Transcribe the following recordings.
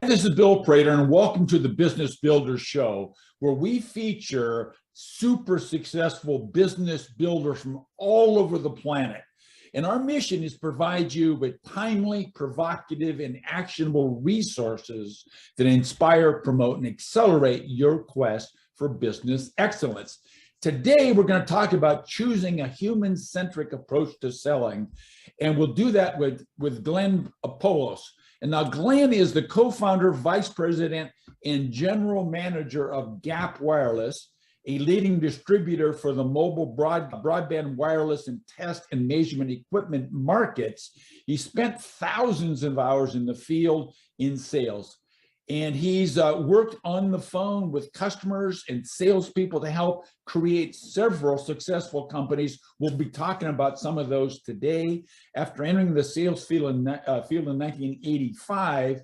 This is Bill Prater, and welcome to the Business Builders Show, where we feature super successful business builders from all over the planet. And our mission is to provide you with timely, provocative, and actionable resources that inspire, promote, and accelerate your quest for business excellence. Today, we're going to talk about choosing a human-centric approach to selling, and we'll do that with Glenn Poulos. And now Glenn is the co-founder, vice president, and general manager of Gap Wireless, a leading distributor for the mobile broadband wireless and test and measurement equipment markets. He spent thousands of hours in the field in sales, and he's worked on the phone with customers and salespeople to help create several successful companies. We'll be talking about some of those today. After entering the sales field in 1985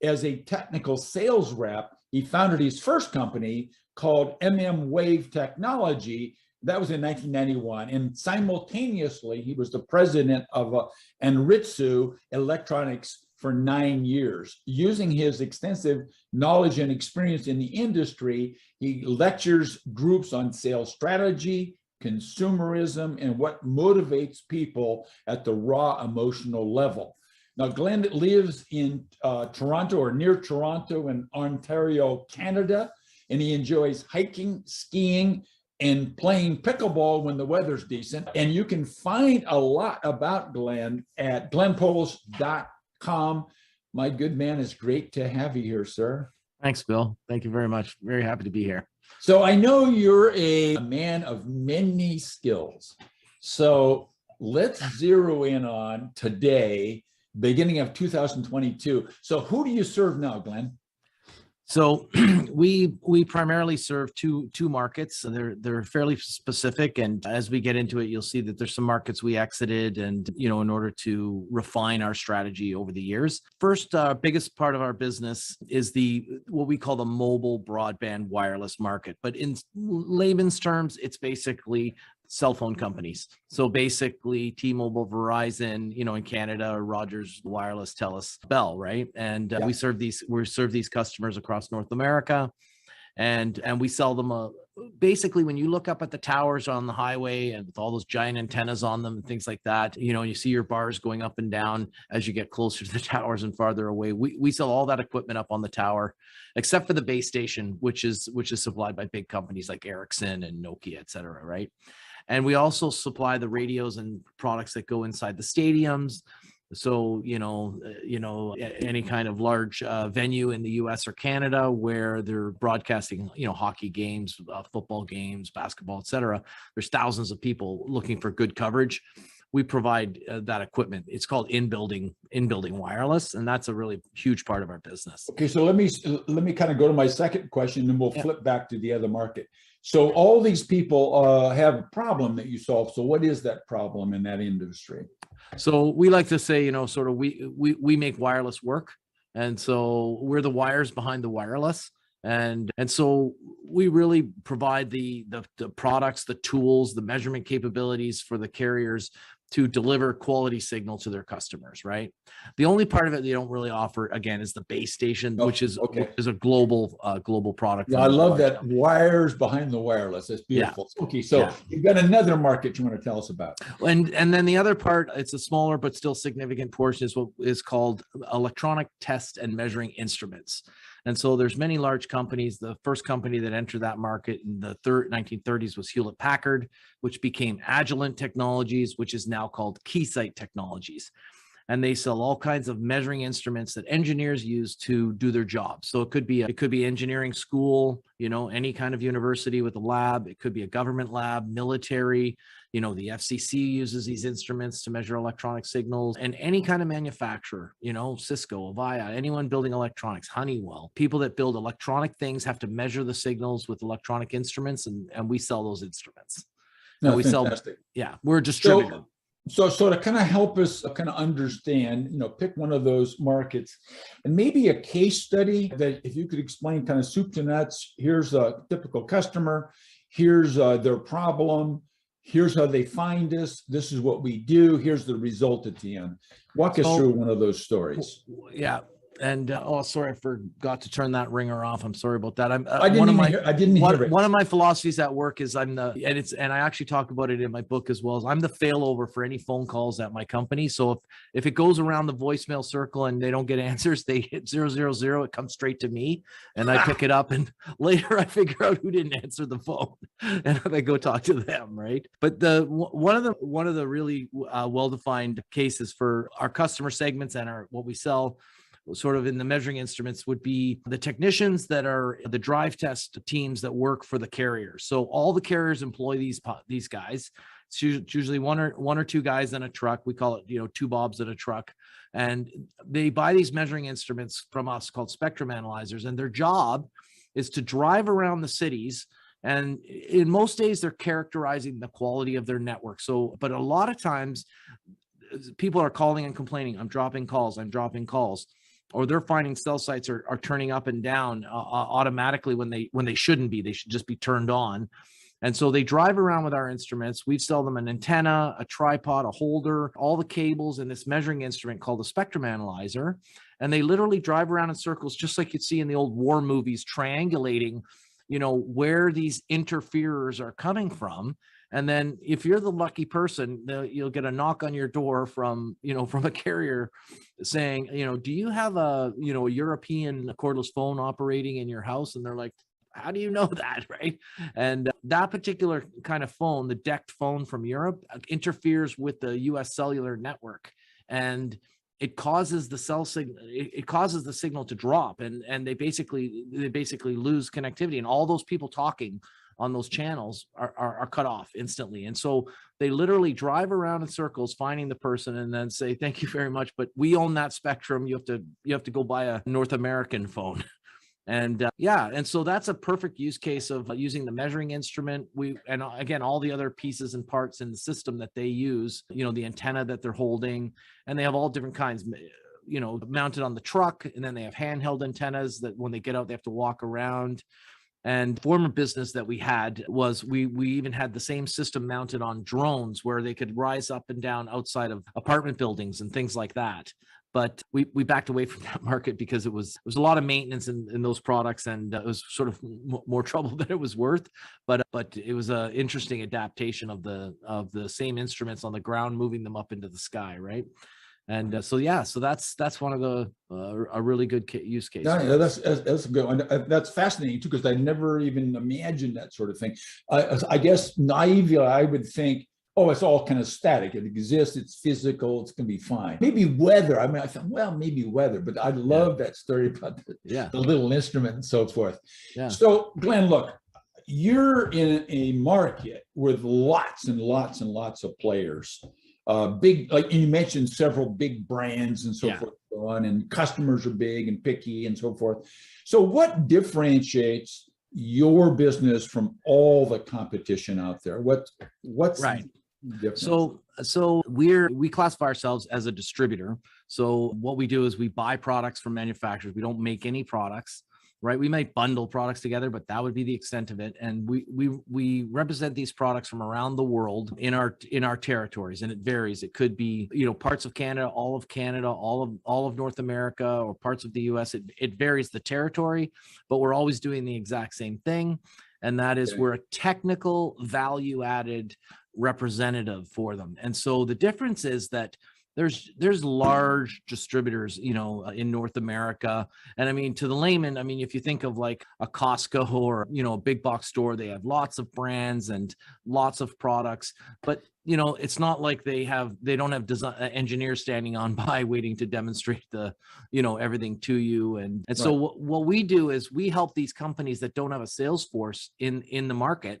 as a technical sales rep, he founded his first company called mmWave Technology. That was in 1991. And simultaneously, he was the president of Anritsu Electronics for 9 years. Using his extensive knowledge and experience in the industry, he lectures groups on sales strategy, consumerism, and what motivates people at the raw emotional level. Now, Glenn lives in Toronto or near Toronto in Ontario, Canada, and he enjoys hiking, skiing, and playing pickleball when the weather's decent. And you can find a lot about Glenn at glennpoulos.com. My good man, it's great to have you here, sir. Thanks, Bill. Thank you very much. Very happy to be here. So I know you're a man of many skills. So let's zero in on today, beginning of 2022. So who do you serve now, Glenn? So we primarily serve two markets. They're fairly specific, and as we get into it, you'll see that there's some markets we exited, and in order to refine our strategy over the years. First, biggest part of our business is what we call the mobile broadband wireless market. But in layman's terms, it's basically cell phone companies. So basically T-Mobile, Verizon, in Canada, Rogers Wireless, TELUS, Bell, right? And we serve these customers across North America, and we sell them basically when you look up at the towers on the highway and with all those giant antennas on them and things like that, you see your bars going up and down as you get closer to the towers and farther away. We sell all that equipment up on the tower, except for the base station, which is supplied by big companies like Ericsson and Nokia, et cetera, right? And we also supply the radios and products that go inside the stadiums. So, any kind of large venue in the US or Canada where they're broadcasting, hockey games, football games, basketball, et cetera. There's thousands of people looking for good coverage. We provide that equipment. It's called in-building wireless, and that's a really huge part of our business. Okay, so let me kind of go to my second question, and we'll flip back to the other market. So all these people have a problem that you solve. So what is that problem in that industry? So we like to say, we make wireless work, and so we're the wires behind the wireless. And so we really provide the products, the tools, the measurement capabilities for the carriers to deliver quality signal to their customers, right? The only part of it they don't really offer, again, is the base station, which is a global product. Yeah, I love that. Wires behind the wireless. That's beautiful. Yeah. Okay, so you've got another market you want to tell us about. And then the other part, it's a smaller but still significant portion, is what is called electronic test and measuring instruments. And so there's many large companies. The first company that entered that market in the 1930s was Hewlett-Packard, which became Agilent Technologies, which is now called Keysight Technologies. And they sell all kinds of measuring instruments that engineers use to do their jobs. So it could be engineering school, any kind of university with a lab. It could be a government lab, military. The FCC uses these instruments to measure electronic signals, and any kind of manufacturer, Cisco, Avaya, anyone building electronics, Honeywell, people that build electronic things have to measure the signals with electronic instruments, and we sell those instruments. No, we fantastic. We're a distributor. So to kind of help us kind of understand, pick one of those markets and maybe a case study that if you could explain kind of soup to nuts. Here's a typical customer. Here's their problem. Here's how they find us. This is what we do. Here's the result at the end. Walk us through one of those stories. Yeah. Oh, sorry, I forgot to turn that ringer off. I'm sorry about that. I didn't hear it. One of my philosophies at work is and I actually talk about it in my book as well, as I'm the failover for any phone calls at my company. So if it goes around the voicemail circle and they don't get answers, they hit 000, it comes straight to me and I pick it up, and later I figure out who didn't answer the phone and I go talk to them, right? But one of the really well-defined cases for our customer segments and what we sell sort of in the measuring instruments would be the technicians that are the drive test teams that work for the carriers. So all the carriers employ these guys. It's usually one or two guys in a truck. We call it, two Bobs in a truck. And they buy these measuring instruments from us called spectrum analyzers. And their job is to drive around the cities. And in most days, they're characterizing the quality of their network. But a lot of times people are calling and complaining, I'm dropping calls. Or they're finding cell sites are turning up and down automatically when they shouldn't be. They should just be turned on. And so they drive around with our instruments. We sell them an antenna, a tripod, a holder, all the cables, and this measuring instrument called a spectrum analyzer. And they literally drive around in circles, just like you'd see in the old war movies, triangulating, where these interferers are coming from. And then if you're the lucky person, you'll get a knock on your door from a carrier saying, do you have a European cordless phone operating in your house? And they're like, how do you know that, right? And that particular kind of phone, the decked phone from Europe, interferes with the US cellular network. And it causes the signal to drop, and they basically lose connectivity, and all those people talking on those channels are cut off instantly. And so they literally drive around in circles finding the person and then say, thank you very much, but we own that spectrum. You have to go buy a North American phone. And and so that's a perfect use case of using the measuring instrument. And again, all the other pieces and parts in the system that they use, the antenna that they're holding, and they have all different kinds, mounted on the truck. And then they have handheld antennas that when they get out, they have to walk around. And former business that we had was we even had the same system mounted on drones where they could rise up and down outside of apartment buildings and things like that. But we backed away from that market because it was a lot of maintenance in those products, and it was sort of more trouble than it was worth. But it was an interesting adaptation of the same instruments on the ground, moving them up into the sky, right? And so that's one of the a really good use case. Yeah, that's a good one. That's fascinating too, because I never even imagined that sort of thing. I guess naively, I would think, oh, it's all kind of static. It exists. It's physical. It's going to be fine. Maybe weather. I mean, I thought, well, maybe weather, but I love that story about the little instrument and so forth. Yeah. So, Glenn, look, you're in a market with lots and lots and lots of players. Big, like you mentioned, several big brands and so forth, and so on, and customers are big and picky and so forth. So, what differentiates your business from all the competition out there? What's right? Difference? So we classify ourselves as a distributor. So what we do is we buy products from manufacturers. We don't make any products, right? We might bundle products together, but that would be the extent of it. And we represent these products from around the world in our territories, and it varies. It could be, parts of Canada, all of North America, or parts of the US. It varies the territory, but we're always doing the exact same thing. And that is we're a technical value-added representative for them. And so the difference is that there's large distributors, in North America. And I mean, to the layman, I mean, if you think of like a Costco or, a big box store, they have lots of brands and lots of products, but it's not like they don't have engineers standing on by waiting to demonstrate everything to you. And right. So what we do is we help these companies that don't have a sales force in the market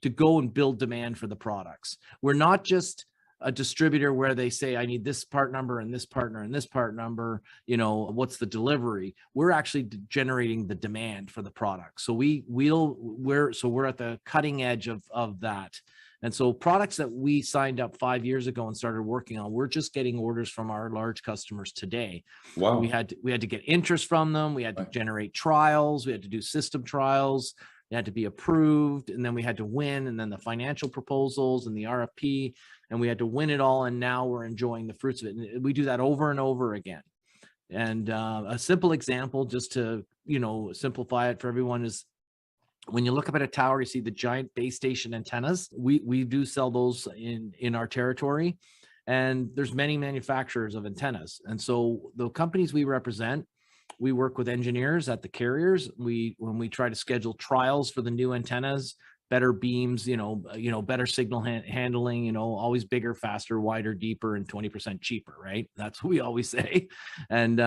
to go and build demand for the products. We're not just a distributor where they say, I need this part number and this partner and this part number, what's the delivery? We're actually generating the demand for the product. So we're at the cutting edge of that. And so products that we signed up 5 years ago and started working on, we're just getting orders from our large customers today. Wow. We had to get interest from them. We had to generate trials. We had to do system trials. It had to be approved, and then we had to win, and then the financial proposals and the RFP, and we had to win it all. And now we're enjoying the fruits of it. And we do that over and over again. And a simple example, just to, simplify it for everyone, is when you look up at a tower, you see the giant base station antennas. We do sell those in our territory, and there's many manufacturers of antennas. And so the companies we represent, we work with engineers at the carriers. When we try to schedule trials for the new antennas, better beams, better signal handling, always bigger, faster, wider, deeper, and 20% cheaper, right? That's what we always say. And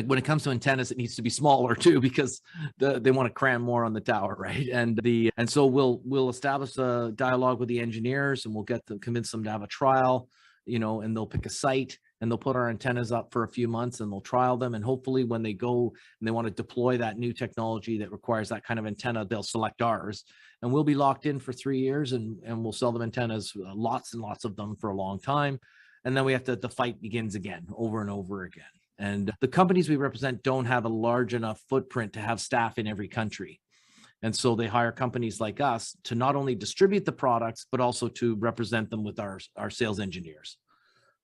when it comes to antennas, it needs to be smaller too, because they want to cram more on the tower, right? And so we'll establish a dialogue with the engineers, and we'll convince them to have a trial, and they'll pick a site, and they'll put our antennas up for a few months, and they'll trial them. And hopefully when they go and they want to deploy that new technology that requires that kind of antenna, they'll select ours, and we'll be locked in for 3 years, and we'll sell them antennas, lots and lots of them, for a long time. And then the fight begins again, over and over again. And the companies we represent don't have a large enough footprint to have staff in every country. And so they hire companies like us to not only distribute the products, but also to represent them with our sales engineers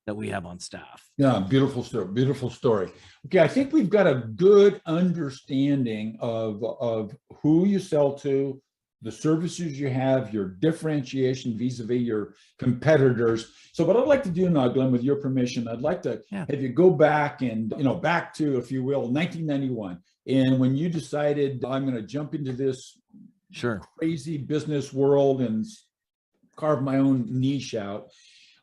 that we have on staff. Yeah, beautiful story. Beautiful story. Okay, I think we've got a good understanding of who you sell to, the services you have, your differentiation vis-a-vis your competitors. So what I'd like to do now, Glenn, with your permission, I'd like to have you go back and, back to, if you will, 1991. And when you decided, I'm going to jump into this crazy business world and carve my own niche out.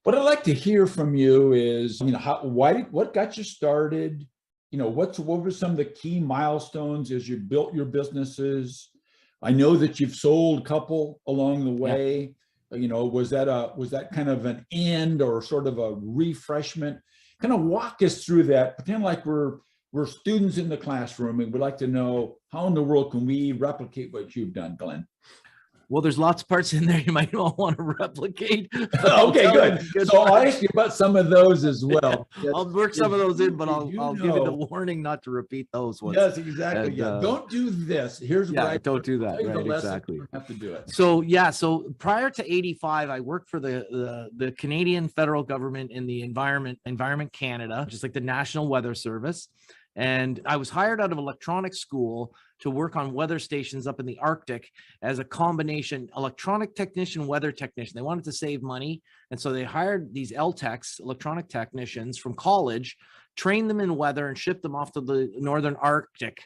What I'd like to hear from you is, what got you started? What were some of the key milestones as you built your businesses? I know that you've sold a couple along the way. Was that kind of an end or sort of a refreshment? Kind of walk us through that. Pretend like we're students in the classroom, and we'd like to know, how in the world can we replicate what you've done, Glenn? Well, there's lots of parts in there you might not want to replicate. Okay, good. So I'll ask you about some of those as well. I'll work some of those in, but I'll give you the warning not to repeat those ones. Yes, exactly. And, don't do this. Here's what don't do that. Right, exactly. You have to do it. So prior to 85, I worked for the Canadian federal government in the Environment Canada, just like the National Weather Service. And I was hired out of electronics school to work on weather stations up in the Arctic as a combination electronic technician, weather technician. They wanted to save money. And so they hired these LTechs, electronic technicians from college, trained them in weather, and shipped them off to the Northern Arctic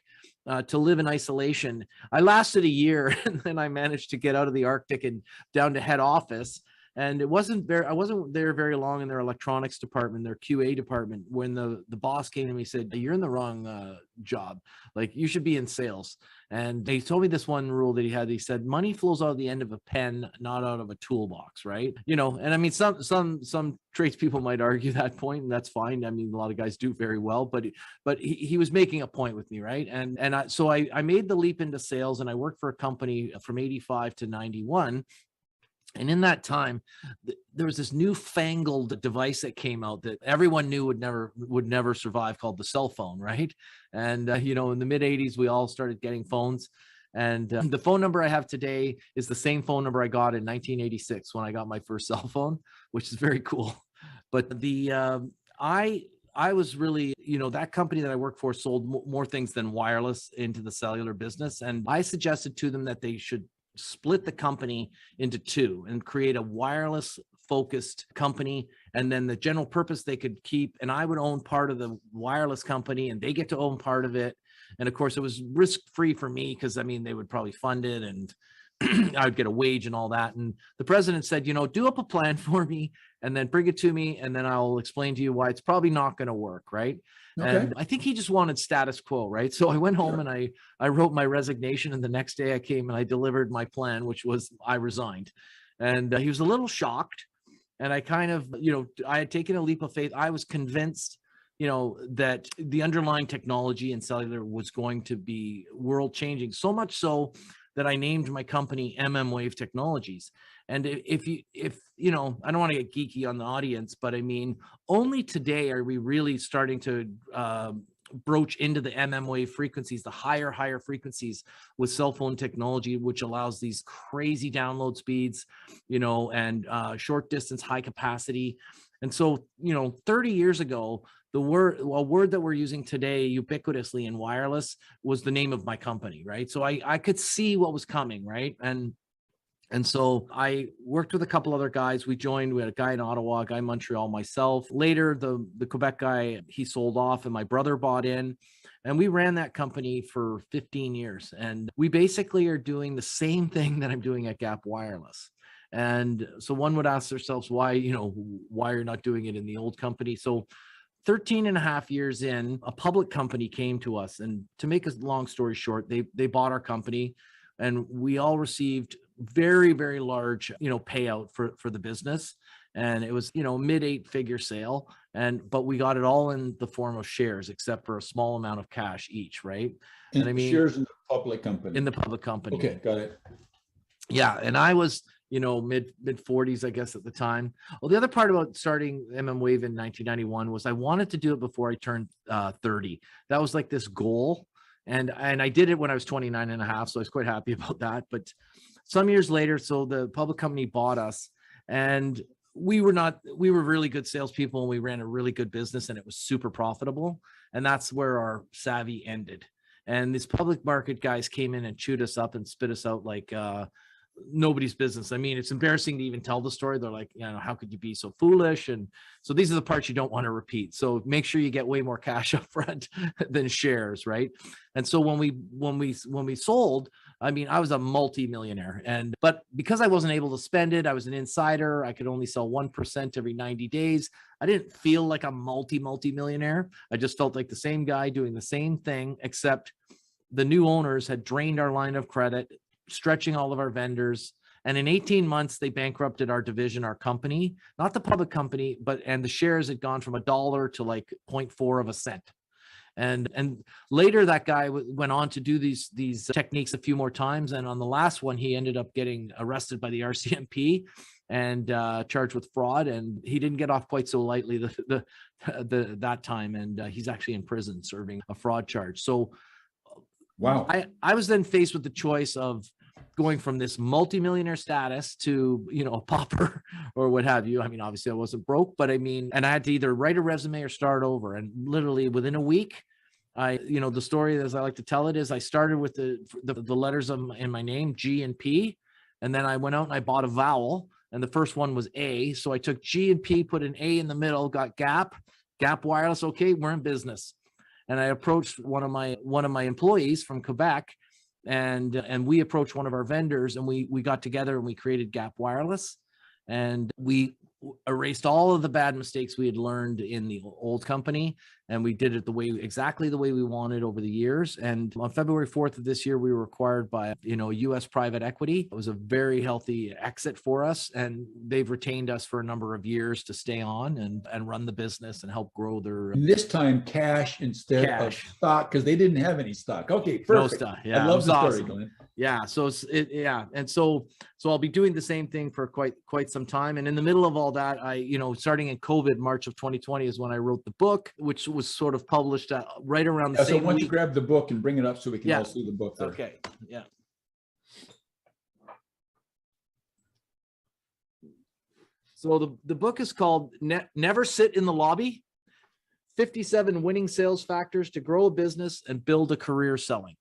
to live in isolation. I lasted a year, and then I managed to get out of the Arctic and down to head office. And I wasn't there very long in their electronics department, their QA department, when the boss came to me and said, "You're in the wrong job. Like, you should be in sales." And they told me this one rule that he had. He said, "Money flows out of the end of a pen, not out of a toolbox," right? And I mean, some tradespeople might argue that point, and that's fine. I mean, a lot of guys do very well, but he was making a point with me, right? So I made the leap into sales, and I worked for a company from 85 to 91. And in that time, there was this newfangled device that came out that everyone knew would never survive, called the cell phone, right? And in the mid 80s, we all started getting phones. And the phone number I have today is the same phone number I got in 1986 when I got my first cell phone, which is very cool. But I was really, that company that I worked for sold more things than wireless into the cellular business. And I suggested to them that they should split the company into two and create a wireless focused company, and then the general purpose they could keep, and I would own part of the wireless company and they get to own part of it. And of course it was risk free for me, because I mean, they would probably fund it, and I would get a wage and all that. And the president said, do up a plan for me and then bring it to me, and then I'll explain to you why it's probably not going to work, right? Okay. And I think he just wanted status quo, right? So I went home and I wrote my resignation, and the next day I came and I delivered my plan, which was I resigned. And he was a little shocked. And I kind of, I had taken a leap of faith. I was convinced, that the underlying technology in cellular was going to be world changing, so much so that I named my company mmWave Technologies. And if I don't want to get geeky on the audience, but I mean, only today are we really starting to broach into the mmWave frequencies, the higher frequencies with cell phone technology, which allows these crazy download speeds, and short distance, high capacity. And so, 30 years ago, a word that we're using today ubiquitously in wireless was the name of my company, right? So I could see what was coming, right? And so I worked with a couple other guys. We had a guy in Ottawa, a guy in Montreal, myself. Later, the Quebec guy, he sold off and my brother bought in. And we ran that company for 15 years. And we basically are doing the same thing that I'm doing at Gap Wireless. And so one would ask themselves why you're not doing it in the old company. So 13 and a half years in, a public company came to us. And to make a long story short, they bought our company and we all received very, very large, payout for the business. And it was, mid 8-figure sale. But we got it all in the form of shares, except for a small amount of cash each. Right. And I mean, shares in the public company. In the public company. Okay. Got it. Yeah. And I was, mid 40s, I guess, at the time. Well, the other part about starting mmWave in 1991 was I wanted to do it before I turned 30. That was like this goal. And I did it when I was 29 and a half. So I was quite happy about that. But some years later, so the public company bought us and we were really good salespeople and we ran a really good business and it was super profitable. And that's where our savvy ended. And these public market guys came in and chewed us up and spit us out like, nobody's business. I mean, it's embarrassing to even tell the story. They're like, how could you be so foolish? And so these are the parts you don't want to repeat. So make sure you get way more cash up front than shares, right? And so when we sold, I mean, I was a multi-millionaire, but because I wasn't able to spend it, I was an insider. I could only sell 1% every 90 days. I didn't feel like a multi-millionaire. I just felt like the same guy doing the same thing, except the new owners had drained our line of credit, stretching all of our vendors. And in 18 months, they bankrupted our division, our company, not the public company, and the shares had gone from $1 to like 0.4 of a cent. And later that guy went on to do these techniques a few more times. And on the last one, he ended up getting arrested by the RCMP and charged with fraud. And he didn't get off quite so lightly that time. And he's actually in prison serving a fraud charge. So wow. I was then faced with the choice of going from this multimillionaire status to, a pauper or what have you. I mean, obviously I wasn't broke, but I mean, and I had to either write a resume or start over. And literally within a week, the story as I like to tell it is I started with the letters in my name, G and P. And then I went out and I bought a vowel and the first one was A. So I took G and P, put an A in the middle, got Gap Wireless. Okay, we're in business. And I approached one of my employees from Quebec, and we approached one of our vendors, and we got together and we created Gap Wireless, and we erased all of the bad mistakes we had learned in the old company, and we did it exactly the way we wanted over the years. And on February 4th of this year, we were acquired by U.S. private equity. It was a very healthy exit for us, and they've retained us for a number of years to stay on and run the business and help grow their. And this time, cash instead of stock, because they didn't have any stock. Okay, perfect. No stock. Yeah, I love the story, awesome. Glenn. Yeah, so and so I'll be doing the same thing for quite some time. And in the middle of all that, I starting in COVID, March of 2020 is when I wrote the book, which was sort of published right around the same week. So why don't you week. grab the book and bring it up so we can all see the book there. Okay. Yeah. So the book is called Never Sit in the Lobby: 57 Winning Sales Factors to Grow a Business and Build a Career Selling.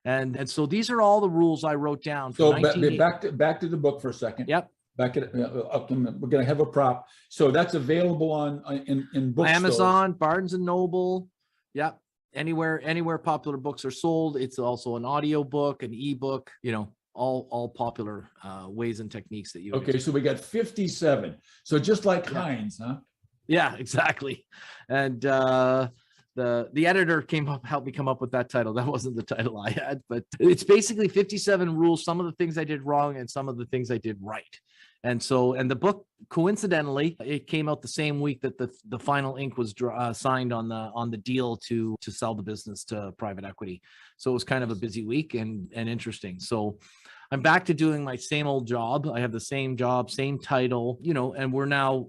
And so these are all the rules I wrote down. So back to the book for a second. Yep. Back at up. We're going to have a prop. So that's available in bookstores. Amazon, Barnes and Noble. Yep. Anywhere popular books are sold. It's also an audio book, an ebook. All popular ways and techniques that you. Okay, so we got 57. So just like Heinz, huh? Yeah, exactly. And the editor helped me come up with that title. That wasn't the title I had, but it's basically 57 rules, some of the things I did wrong and some of the things I did right. And the book, coincidentally, it came out the same week that the final ink was signed on the deal to sell the business to private equity. So it was kind of a busy week and interesting. So I'm back to doing my same old job. I have the same job, same title, and we're now,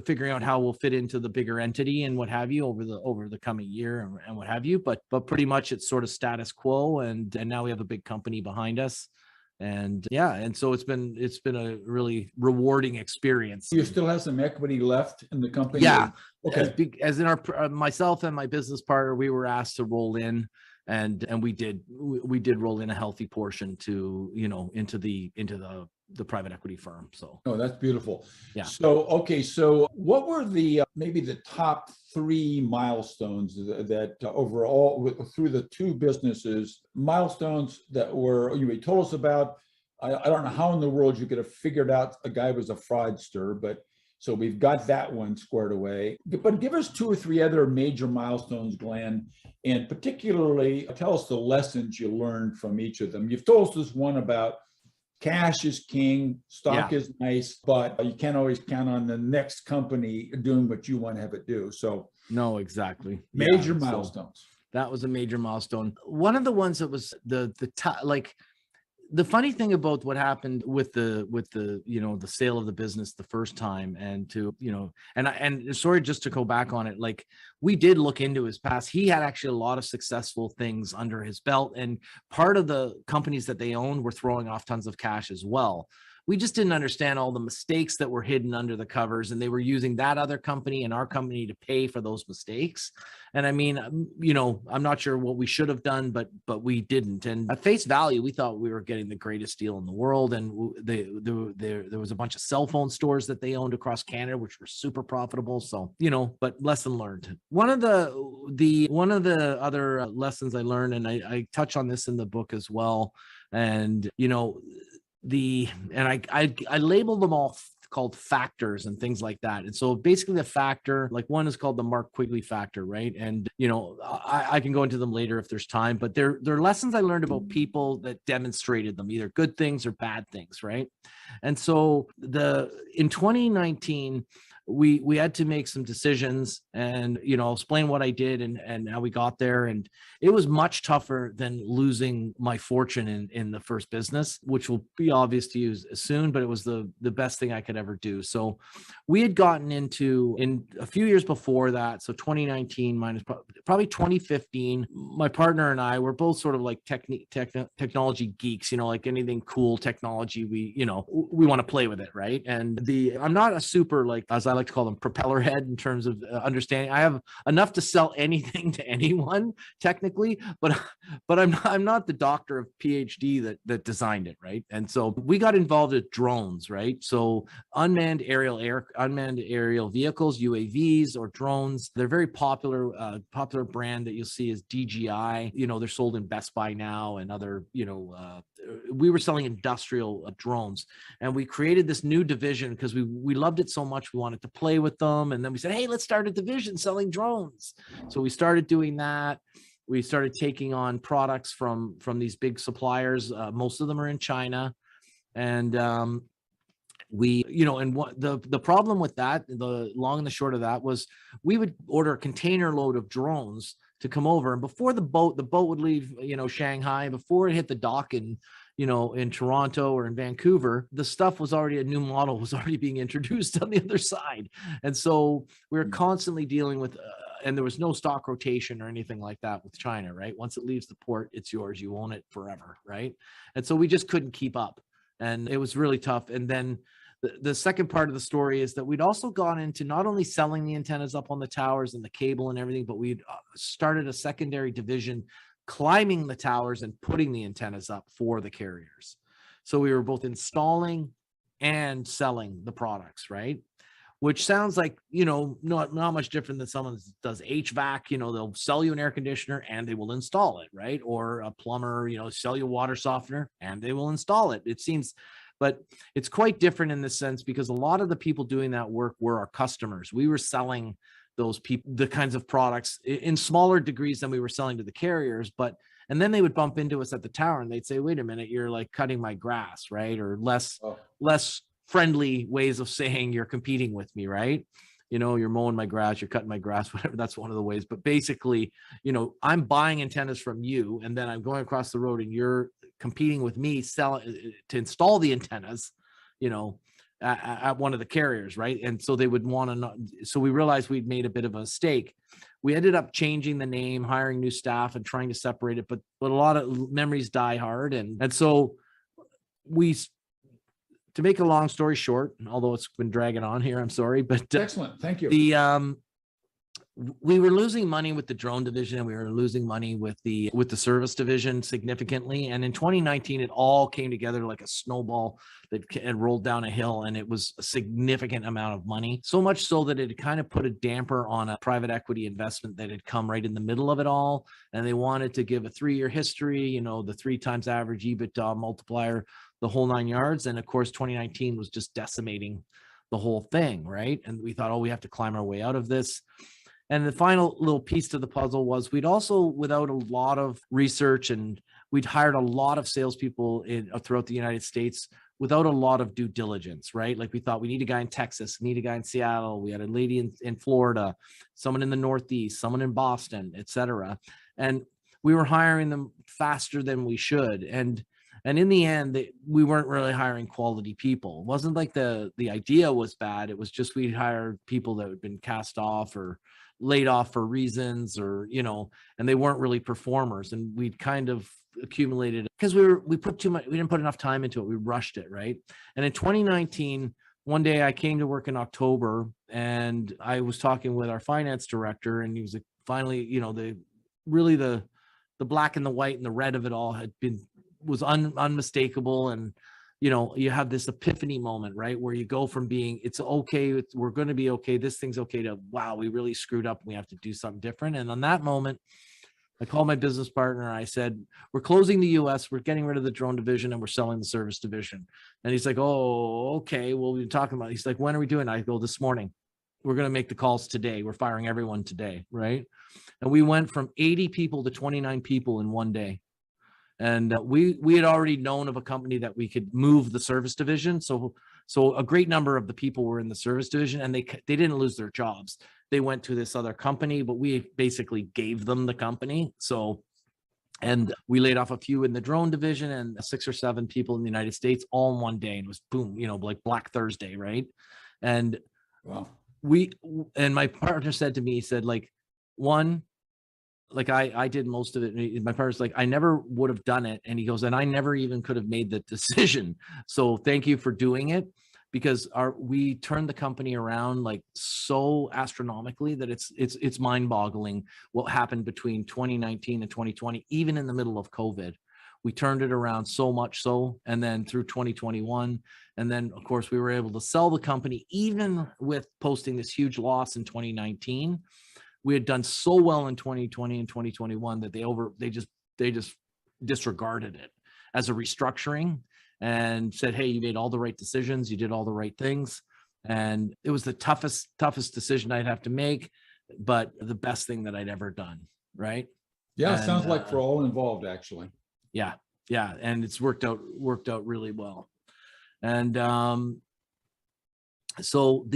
figuring out how we'll fit into the bigger entity and what have you over the coming year and what have you. But pretty much it's sort of status quo, and now we have a big company behind us. And yeah, and so it's been a really rewarding experience. You still have some equity left in the company? Yeah. Okay. As in our myself and my business partner, we were asked to roll in, and we did roll in a healthy portion to, into the private equity firm. So Oh, that's beautiful. yeah. So, okay. So what were the maybe the top 3 milestones that overall through the 2 businesses, milestones that were you told us about? I don't know how in the world you could have figured out a guy was a fraudster, but so we've got that one squared away. But give us 2 or 3 other major milestones, Glenn, and particularly tell us the lessons you learned from each of them. You've told us this one about cash is king, stock is nice, but you can't always count on the next company doing what you want to have it do. So no, exactly. Major milestones. So that was a major milestone. One of the ones that was the funny thing about what happened with the the sale of the business the first time, and and sorry, just to go back on it, like we did look into his past. He had actually a lot of successful things under his belt, and part of the companies that they owned were throwing off tons of cash as well. We just didn't understand all the mistakes that were hidden under the covers, and they were using that other company and our company to pay for those mistakes. And I mean, I'm not sure what we should have done, but we didn't. And at face value, we thought we were getting the greatest deal in the world. And there was a bunch of cell phone stores that they owned across Canada, which were super profitable. So, but lesson learned. One of the other lessons I learned, and I touch on this in the book as well, and I labeled them all called factors and things like that. And so basically the factor, like one is called the Mark Quigley factor, right? And I can go into them later if there's time, but they're lessons I learned about people that demonstrated them, either good things or bad things, right? And so in 2019, we had to make some decisions, and I'll explain what I did and how we got there. And it was much tougher than losing my fortune in the first business, which will be obvious to you soon, but it was the best thing I could ever do. So we had gotten into, in a few years before that, so 2019 minus probably 2015, my partner and I were both sort of like technology geeks, like anything cool technology, we want to play with it, right? And I'm not a super, like, as I like to call them, propeller head in terms of understanding. I have enough to sell anything to anyone technically, but I'm not the doctor of PhD that designed it, right? And so we got involved with drones, right? So unmanned aerial vehicles, UAVs or drones. They're very popular brand that you'll see is DJI. They're sold in Best Buy now and other, we were selling industrial drones, and we created this new division because we loved it so much. We wanted to play with them. And then we said, hey, let's start a division selling drones. So we started doing that. We started taking on products from these big suppliers. Most of them are in China. And and what the problem with that, the long and the short of that, was we would order a container load of drones to come over, and before the boat would leave, Shanghai, before it hit the dock in Toronto or in Vancouver, the stuff was already, a new model was already being introduced on the other side. And so we were constantly dealing with, and there was no stock rotation or anything like that with China, right? Once it leaves the port, it's yours, you own it forever, right? And so we just couldn't keep up, and it was really tough. And then the second part of the story is that we'd also gone into not only selling the antennas up on the towers and the cable and everything, but we'd started a secondary division climbing the towers and putting the antennas up for the carriers. So we were both installing and selling the products, right? Which sounds like, not much different than someone that does HVAC. They'll sell you an air conditioner and they will install it, right? Or a plumber, sell you a water softener and they will install it. It seems, but it's quite different in this sense, because a lot of the people doing that work were our customers. We were selling those people the kinds of products in smaller degrees than we were selling to the carriers, and then they would bump into us at the tower and they'd say, wait a minute, you're like cutting my grass, right? Or less friendly ways of saying you're competing with me, right? You're mowing my grass, you're cutting my grass, whatever. That's one of the ways. But basically, I'm buying antennas from you, and then I'm going across the road and you're competing with me to install the antennas, at one of the carriers, right? And so they would want to know. So we realized we'd made a bit of a mistake. We ended up changing the name, hiring new staff, and trying to separate it. But a lot of memories die hard, and so to make a long story short, although it's been dragging on here, I'm sorry, but excellent. Thank you. We were losing money with the drone division, and we were losing money with the service division significantly. And in 2019, it all came together like a snowball that had rolled down a hill, and it was a significant amount of money. So much so that it kind of put a damper on a private equity investment that had come right in the middle of it all. And they wanted to give a 3-year history, you know, the 3 times average EBITDA multiplier, the whole 9 yards. And of course, 2019 was just decimating the whole thing, right? And we thought, oh, we have to climb our way out of this. And the final little piece to the puzzle was we'd also, without a lot of research, and we'd hired a lot of salespeople throughout the United States without a lot of due diligence, right? Like we thought we need a guy in Texas, we need a guy in Seattle, we had a lady in Florida, someone in the Northeast, someone in Boston, et cetera. And we were hiring them faster than we should. And in the end, we weren't really hiring quality people. It wasn't like the idea was bad. It was just we'd hired people that had been cast off or laid off for reasons, or, you know, and they weren't really performers. And we'd kind of accumulated because we put too much, we didn't put enough time into it. We rushed it, right? And in 2019, one day I came to work in October, and I was talking with our finance director, and he was like, finally, you know, the black and the white and the red of it all was unmistakable. And, you know, you have this epiphany moment, right? Where you go from being, it's okay, we're going to be okay, this thing's okay, to, wow, we really screwed up, we have to do something different. And on that moment, I called my business partner. I said, we're closing the US, we're getting rid of the drone division, and we're selling the service division. And he's like, oh, okay, well, we've been talking about it. He's like, when are we doing it? I go, this morning. We're going to make the calls today. We're firing everyone today, right? And we went from 80 people to 29 people in one day. And we had already known of a company that we could move the service division. So a great number of the people were in the service division, and they didn't lose their jobs. They went to this other company, but we basically gave them the company. And we laid off a few in the drone division and 6 or 7 people in the United States all in one day. And it was boom, you know, like Black Thursday, right? And wow. And my partner said to me, he said, like, I did most of it. My partner's like, I never would have done it. And he goes, and I never even could have made the decision. So thank you for doing it, because we turned the company around like so astronomically that it's mind boggling what happened between 2019 and 2020, even in the middle of COVID. We turned it around so much so, and then through 2021. And then of course we were able to sell the company, even with posting this huge loss in 2019. We had done so well in 2020 and 2021 that they just disregarded it as a restructuring and said, hey, you made all the right decisions, you did all the right things. And it was the toughest decision I'd have to make, but the best thing that I'd ever done, right? Yeah, it sounds like for all involved, actually. Yeah, and it's worked out really well. And so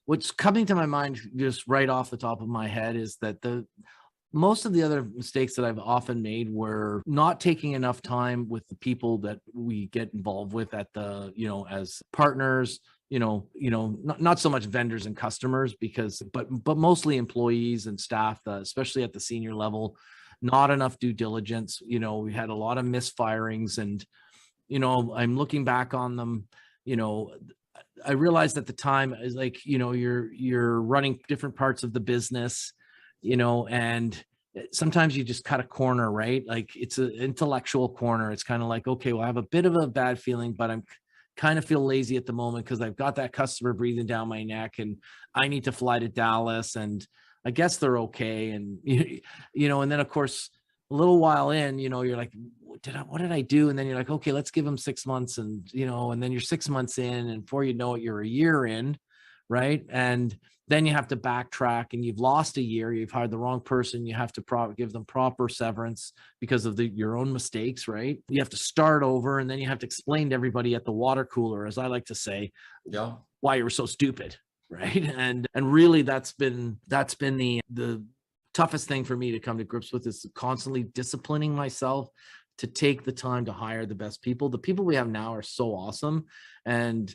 what's coming to my mind just right off the top of my head is that most of the other mistakes that I've often made were not taking enough time with the people that we get involved with at the, you know, as partners, not so much vendors and customers, but mostly employees and staff, especially at the senior level. Not enough due diligence. You know, we had a lot of misfirings, and, you know, I'm looking back on them, you know, I realized at the time is like, you know, you're running different parts of the business, you know, and sometimes you just cut a corner, right? Like it's an intellectual corner. It's kind of like, okay, well, I have a bit of a bad feeling, but I'm kind of feel lazy at the moment because I've got that customer breathing down my neck, and I need to fly to Dallas, and I guess they're okay. And, you know, and then of course, a little while in, you know, you're like, what did I do? And then you're like, okay, let's give them 6 months. And, you know, and then you're 6 months in, and before you know it, you're a year in, right? And then you have to backtrack, and you've lost a year. You've hired the wrong person. You have to give them proper severance because of your own mistakes, right? You have to start over, and then you have to explain to everybody at the water cooler, as I like to say, why you were so stupid, right? And really, that's been the toughest thing for me to come to grips with, is constantly disciplining myself to take the time to hire the best people. The people we have now are so awesome. And,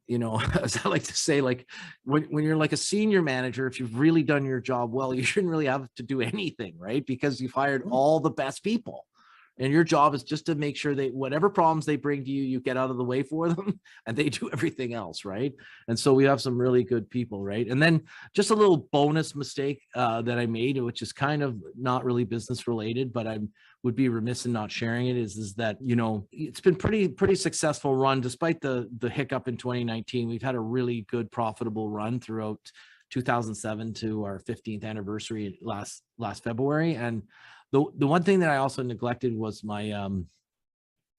you know, as I like to say, like when you're like a senior manager, if you've really done your job well, you shouldn't really have to do anything, right? Because you've hired all the best people, And your job is just to make sure that whatever problems they bring to you, you get out of the way for them and they do everything else, right? And so we have some really good people, right? And then just a little bonus mistake that I made, which is kind of not really business related, but I would be remiss in not sharing it, is that, you know, it's been pretty successful run despite the hiccup in 2019. We've had a really good profitable run throughout 2007 to our 15th anniversary last February. And the one thing that I also neglected was my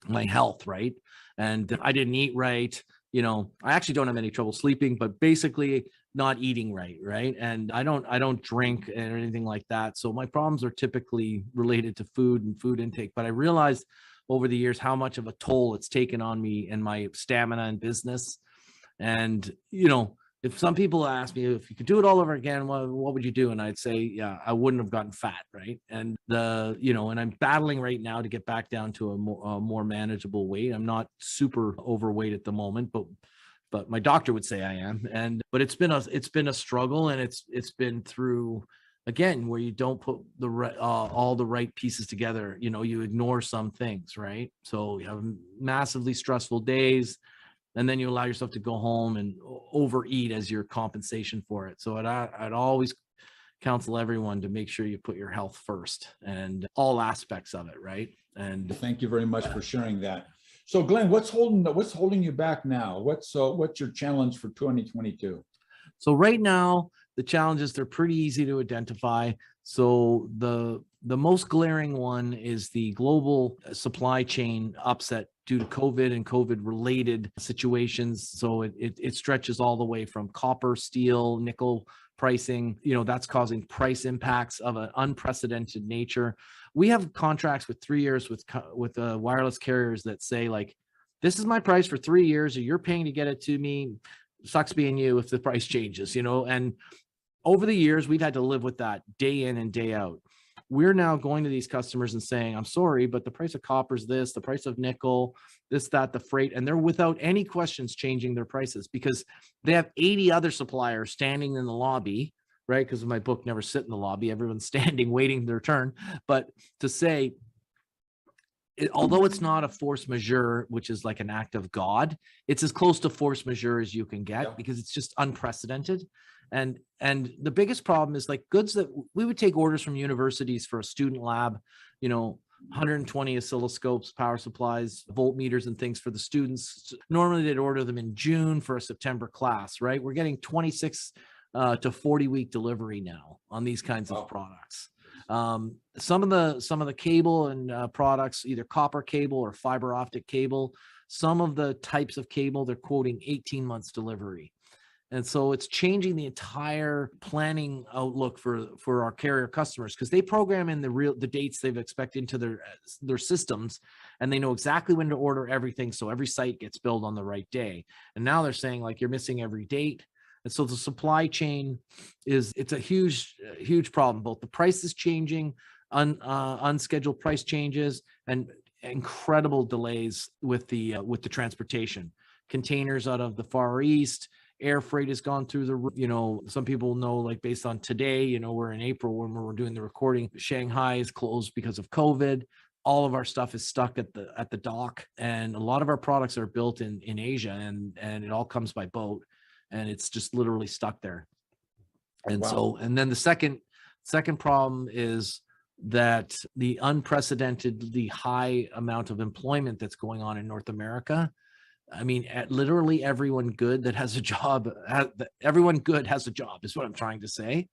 my health, right? And I didn't eat right. You know, I actually don't have any trouble sleeping, but basically not eating right, right? And I don't drink or anything like that. So my problems are typically related to food and food intake. But I realized over the years how much of a toll it's taken on me and my stamina and business. And, you know, if some people ask me if you could do it all over again, what would you do? And I'd say, yeah, I wouldn't have gotten fat, right? And and I'm battling right now to get back down to a more manageable weight. I'm not super overweight at the moment, but my doctor would say I am. But it's been a struggle, and it's been through, again, where you don't put all the right pieces together. You know, you ignore some things, right? So you have massively stressful days, and then you allow yourself to go home and overeat as your compensation for it. So I'd always counsel everyone to make sure you put your health first and all aspects of it, right? And thank you very much for sharing that. So Glenn, what's holding you back now? What's your challenge for 2022? So right now, the challenges, they're pretty easy to identify. So the most glaring one is the global supply chain upset due to COVID and COVID related situations. So it stretches all the way from copper, steel, nickel pricing. You know, that's causing price impacts of an unprecedented nature. We have contracts with 3 years with wireless carriers that say, like, this is my price for 3 years, or you're paying to get it to me. Sucks being you if the price changes, you know. And over the years, we've had to live with that day in and day out. We're now going to these customers and saying, I'm sorry, but the price of copper is this, the price of nickel, this, that, the freight, and they're without any questions changing their prices because they have 80 other suppliers standing in the lobby, right? Because my book, Never Sit in the Lobby, everyone's standing, waiting their turn. But to say, although it's not a force majeure, which is like an act of God, it's as close to force majeure as you can get because it's just unprecedented. And the biggest problem is like goods that we would take orders from universities for a student lab, you know, 120 oscilloscopes, power supplies, voltmeters and things for the students. Normally they'd order them in June for a September class, right? We're getting 26 to 40 week delivery now on these kinds of products. Some of the cable and products, either copper cable or fiber optic cable, some of the types of cable, they're quoting 18 months delivery. And so it's changing the entire planning outlook for our carrier customers, because they program in the dates they've expected into their systems, and they know exactly when to order everything. So every site gets billed on the right day. And now they're saying, like, you're missing every date. And so the supply chain it's a huge problem. Both the price is changing, unscheduled price changes, and incredible delays with the transportation. Containers out of the Far East, air freight has gone through the, you know, some people know, like, based on today, you know, we're in April when we're doing the recording, Shanghai is closed because of COVID. All of our stuff is stuck at the dock, and a lot of our products are built in Asia, and it all comes by boat, and it's just literally stuck there. And so, and then the second problem is that the unprecedentedly high amount of employment that's going on in North America. I mean, literally everyone good that has a job, everyone good has a job is what I'm trying to say.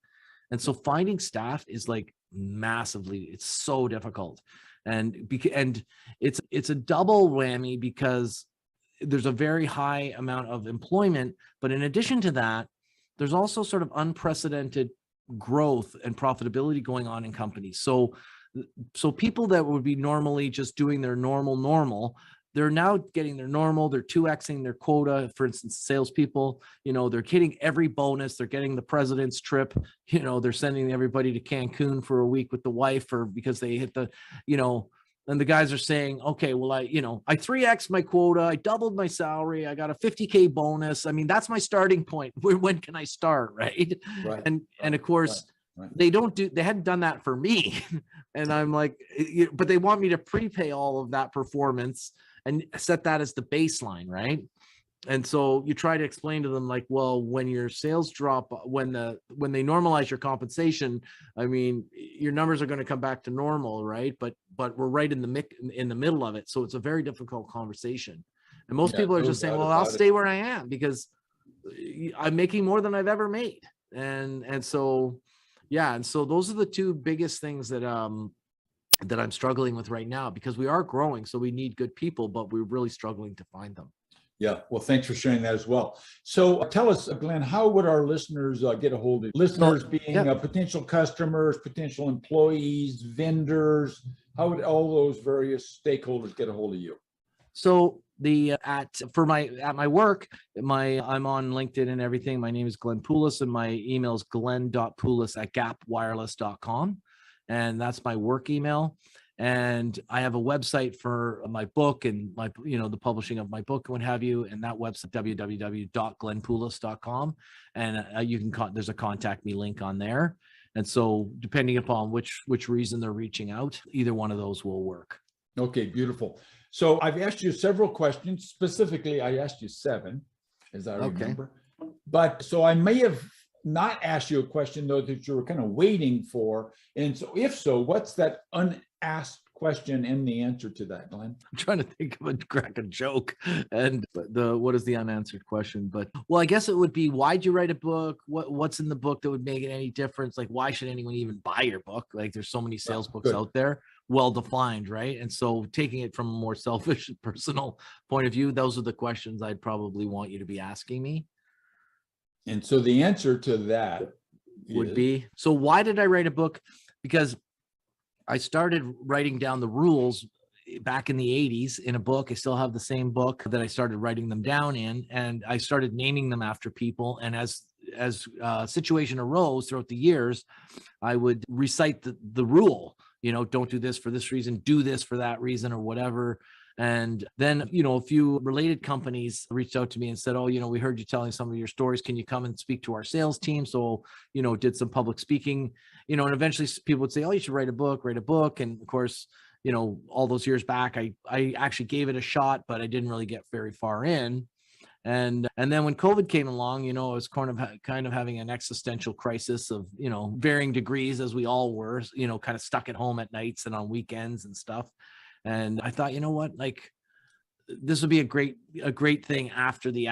And so finding staff is like it's so difficult. And it's a double whammy, because there's a very high amount of employment, but in addition to that, there's also sort of unprecedented growth and profitability going on in companies. So people that would be normally just doing their normal, they're now getting their normal, they're 2xing their quota. For instance, salespeople, you know, they're getting every bonus, they're getting the president's trip, you know, they're sending everybody to Cancun for a week with the wife, or because they hit the, you know, and the guys are saying, okay, well, I 3x my quota, I doubled my salary, I got a 50K bonus. I mean, that's my starting point. When can I start? Right. And of course, They hadn't done that for me. And I'm like, but they want me to prepay all of that performance and set that as the baseline, right? And so you try to explain to them like, well, when your sales drop, when they normalize your compensation, I mean, your numbers are going to come back to normal, right? But we're right in the middle of it. So it's a very difficult conversation. And most people are just saying, well, I'll stay where I am because I'm making more than I've ever made. And so, yeah. And so those are the two biggest things that I'm struggling with right now, because we are growing. So we need good people, but we're really struggling to find them. Yeah, well, thanks for sharing that as well. So tell us, Glenn, how would our listeners get a hold of you? Listeners being potential customers, potential employees, vendors, how would all those various stakeholders get a hold of you? So at my work, I'm on LinkedIn and everything. My name is Glenn Poulos, and my email is glenn.poulos@gapwireless.com. And that's my work email. And I have a website for my book and the publishing of my book and what have you. And that website, www.glennpoulos.com. And there's a contact me link on there. And so depending upon which reason they're reaching out, either one of those will work. Okay, beautiful. So I've asked you several questions. Specifically, I asked you 7, as I remember. But so I may have not asked you a question, though, that you were kind of waiting for. And so if so, what's that unasked question and the answer to that, Glenn? I'm trying to think of crack a joke. And what is the unanswered question? But well, I guess it would be, why'd you write a book? What's in the book that would make it any difference? Like, why should anyone even buy your book? Like, there's so many sales books out there, well defined, right? And so taking it from a more selfish, personal point of view, those are the questions I'd probably want you to be asking me. And so the answer to that would be, so why did I write a book? Because I started writing down the rules back in the 80s in a book. I still have the same book that I started writing them down in, and I started naming them after people. And as situation arose throughout the years, I would recite the rule, don't do this for this reason, do this for that reason, or whatever. And then, a few related companies reached out to me and said, oh, we heard you telling some of your stories. Can you come and speak to our sales team? So, did some public speaking, and eventually people would say, oh, you should write a book. And of course, all those years back, I actually gave it a shot, but I didn't really get very far in. And then when COVID came along, I was kind of having an existential crisis of, varying degrees, as we all were, kind of stuck at home at nights and on weekends and stuff. And I thought, like, this would be a great thing after the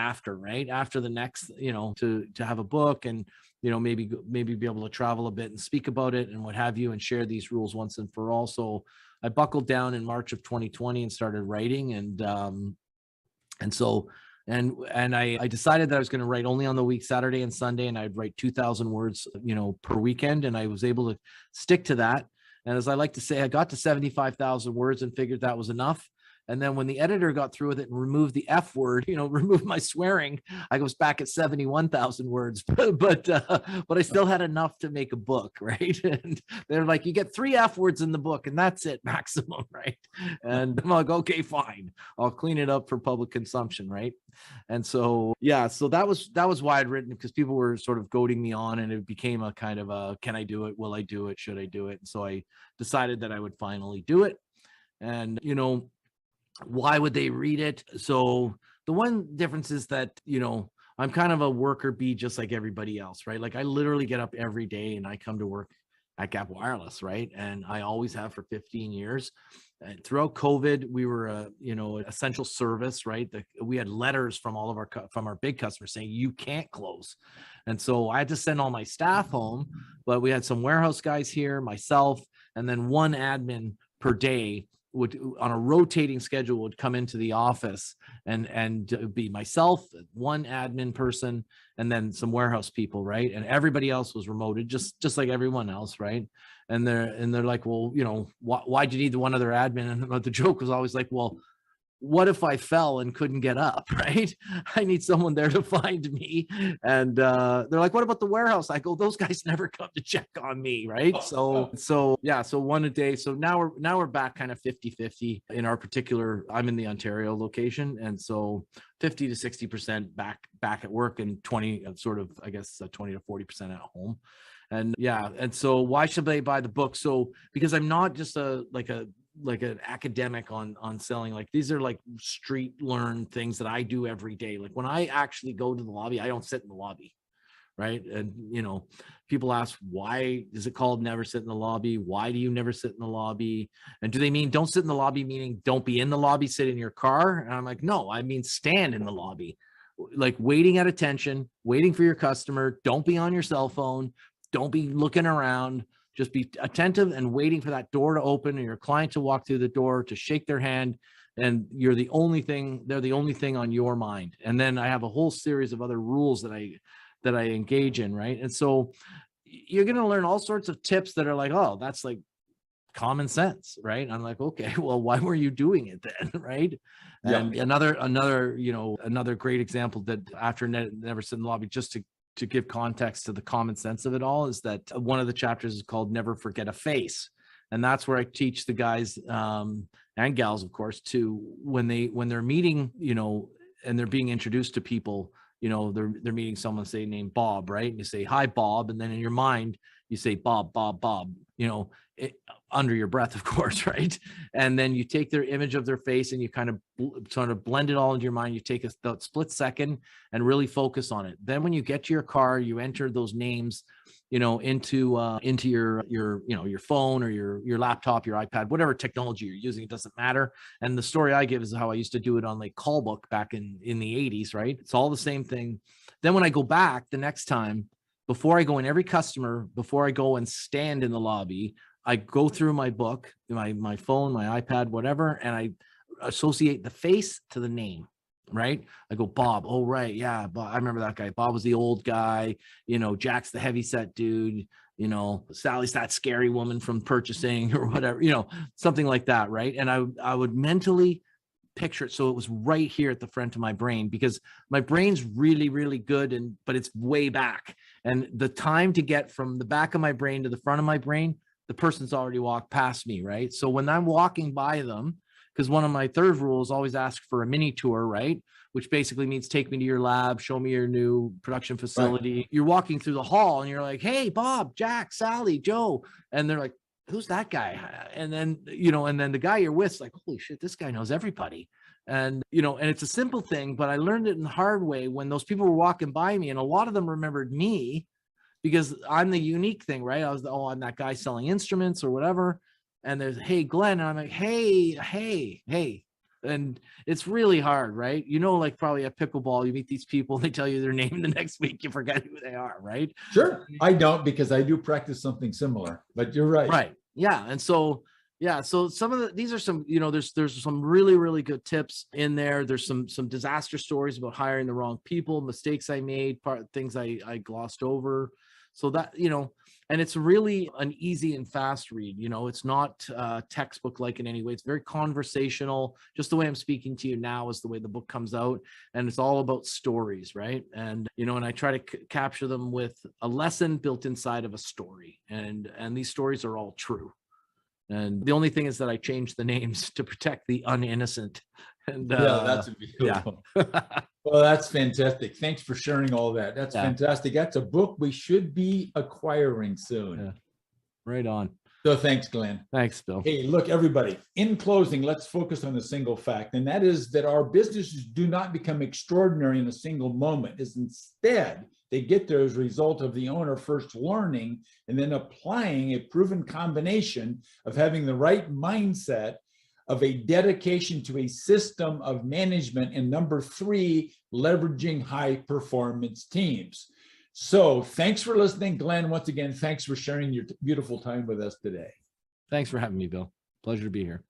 next, to have a book and, maybe be able to travel a bit and speak about it and what have you, and share these rules once and for all. So I buckled down in March of 2020 and started writing. And I decided that I was going to write only on the week, Saturday and Sunday, and I'd write 2,000 words, per weekend. And I was able to stick to that. And as I like to say, I got to 75,000 words and figured that was enough. And then when the editor got through with it and removed the F word, removed my swearing, I was back at 71,000 words, but I still had enough to make a book, right? And they're like, you get 3 F words in the book and that's it, maximum, right? And I'm like, okay, fine, I'll clean it up for public consumption, right? And so, yeah, so that was why I'd written, because people were sort of goading me on, and it became a kind of a, can I do it? Will I do it? Should I do it? And so I decided that I would finally do it. And, why would they read it? So the one difference is that, I'm kind of a worker bee, just like everybody else, right? Like, I literally get up every day and I come to work at Gap Wireless, right? And I always have for 15 years. And throughout COVID, we were an essential service, right? We had letters from all of our big customers saying you can't close. And so I had to send all my staff home, but we had some warehouse guys here, myself, and then one admin per day would, on a rotating schedule, would come into the office and be myself, one admin person, and then some warehouse people, right? And everybody else was remoted, just like everyone else, right? And they're like, well, why'd you need the one other admin? And the joke was always like, well, what if I fell and couldn't get up, right? I need someone there to find me. And they're like, what about the warehouse? I go, those guys never come to check on me, right? So yeah, so one a day. So now we're back kind of 50-50 in our particular, I'm in the Ontario location. And so 50 to 60% back at work, and 20 to 40% at home. And yeah, and so why should they buy the book? So because I'm not just like an academic on selling. Like these are like street learned things that I do every day. Like when I actually go to the lobby, I don't sit in the lobby, right? And people ask, why is it called never sit in the lobby? Why do you never sit in the lobby? And do they mean don't sit in the lobby, meaning don't be in the lobby, sit in your car? And I'm like, no, I mean stand in the lobby, like waiting at attention, waiting for your customer. Don't be on your cell phone. Don't be looking around. Just be attentive and waiting for that door to open and your client to walk through the door, to shake their hand. And they're the only thing on your mind. And then I have a whole series of other rules that I engage in, right? And so you're going to learn all sorts of tips that are like, oh, that's like common sense, right? And I'm like, okay, well, why were you doing it then, right? And another great example that after never sit in the lobby, just to give context to the common sense of it all, is that one of the chapters is called Never Forget a Face. And that's where I teach the guys and gals, of course, to when they're meeting, and they're being introduced to people, they're meeting someone, say, named Bob, right? And you say, hi, Bob. And then in your mind, you say, Bob, Bob, Bob, under your breath, of course, right? And then you take their image of their face and you kind of blend it all into your mind. You take a split second and really focus on it. Then when you get to your car, you enter those names, into your phone or your laptop, your iPad, whatever technology you're using, it doesn't matter. And the story I give is how I used to do it on like call book back in the 80s, right? It's all the same thing. Then when I go back the next time, before I go in every customer, before I go and stand in the lobby, I go through my book, my phone, my iPad, whatever, and I associate the face to the name, right? I go, Bob. Oh, right. Yeah. Bob, I remember that guy. Bob was the old guy. Jack's the heavy set dude. Sally's that scary woman from purchasing or whatever, something like that. Right. And I would mentally picture it so it was right here at the front of my brain, because my brain's really, really good, but it's way back. And the time to get from the back of my brain to the front of my brain, the person's already walked past me, right? So when I'm walking by them, because one of my third rules always ask for a mini tour, right? Which basically means take me to your lab, show me your new production facility. Right. You're walking through the hall and you're like, hey, Bob, Jack, Sally, Joe. And they're like, who's that guy? And then, and then the guy you're with's like, holy shit, this guy knows everybody. And, and it's a simple thing, but I learned it in the hard way when those people were walking by me, and a lot of them remembered me because I'm the unique thing, right? I'm that guy selling instruments or whatever. And there's, hey, Glenn. And I'm like, hey. And it's really hard, right? Like probably at pickleball, you meet these people, they tell you their name, the next week you forget who they are, right? Sure. I don't, because I do practice something similar, but you're right. Right. Yeah. And so, so some of these are some, there's some really, really good tips in there. There's some disaster stories about hiring the wrong people, mistakes I made, things I glossed over. So that, and it's really an easy and fast read. It's not textbook like in any way. It's very conversational. Just the way I'm speaking to you now is the way the book comes out. And it's all about stories, right? And, and I try to capture them with a lesson built inside of a story. And these stories are all true. And the only thing is that I changed the names to protect the uninnocent. And that's beautiful. Yeah. Well, that's fantastic. Thanks for sharing all that. That's fantastic. That's a book we should be acquiring soon. Yeah. Right on. So thanks, Glenn. Thanks, Bill. Hey, look, everybody, in closing, let's focus on a single fact, and that is that our businesses do not become extraordinary in a single moment. Instead, they get there as a result of the owner first learning and then applying a proven combination of having the right mindset, of a dedication to a system of management, and number 3, leveraging high performance teams. So thanks for listening, Glenn. Once again, thanks for sharing your beautiful time with us today. Thanks for having me, Bill. Pleasure to be here.